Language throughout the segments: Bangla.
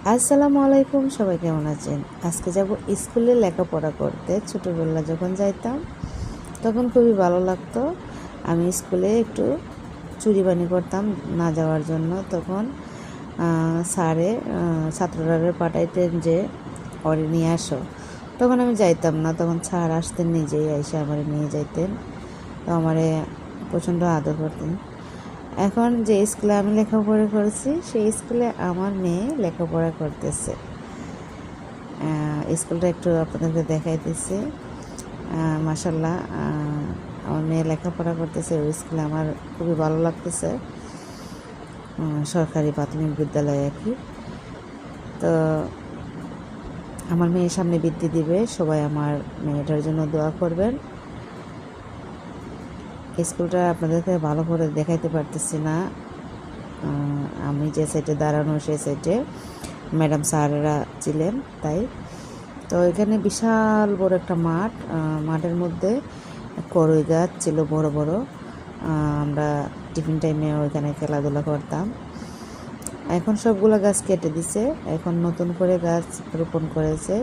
আসসালামু আলাইকুম, সবাই কেমন আছেন? আজকে যাব স্কুলে লেখাপড়া করতে। ছোটোবেলা যখন যাইতাম তখন খুবই ভালো লাগতো। আমি স্কুলে একটু চুরিবানি করতাম না যাওয়ার জন্য। তখন স্যারে ছাত্ররা পাঠাইতেন যে ওরে নিয়ে আসো। তখন আমি যাইতাম না, তখন স্যার আসতেন নিজেই এসে আমারে নিয়ে যাইতেন। তো আমারে প্রচণ্ড আদর করতেন। এখন যে স্কুলে আমি লেখাপড়া করেছি সেই স্কুলে আমার মেয়ে লেখাপড়া করতেছে। স্কুলটা একটু আপনাদেরকে দেখাইতেছি। মাশাল্লাহ, আমার মেয়ে লেখাপড়া করতেছে ওই স্কুলে। আমার খুবই ভালো লাগতেছে। সরকারি প্রাথমিক বিদ্যালয় আর কি। তো আমার মেয়ের সামনে বৃদ্ধি দিবে, সবাই আমার মেয়েটার জন্য দোয়া করবেন। স্কুলটা আপনাদেরকে ভালো করে দেখাইতে পারতেছি না, আমি যে সাইডে দাঁড়ানো সেই সাইডে ম্যাডাম স্যারেরা ছিলেন তাই। তো এখানে বিশাল বড় একটা মাঠ, মাঠের মধ্যে করই গাছ ছিল বড় বড়। আমরা টিফিন টাইমে ওইখানে খেলাধুলা করতাম। এখন সবগুলো গাছ কেটে দিছে, এখন নতুন করে গাছ রোপণ করেছে।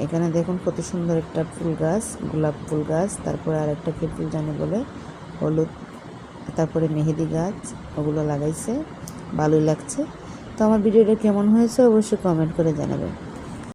এখানে দেখুন কত সুন্দর একটা ফুল গাছ, গোলাপ ফুল গাছ, তারপরে আরেকটা কি ফুল জানি বলে, হলুদ, তারপরে মেহেদি গাছ, ওগুলো লাগাইছে। ভালোই লাগছে। তো আমার ভিডিওটা কেমন হয়েছে অবশ্যই কমেন্ট করে জানাবেন।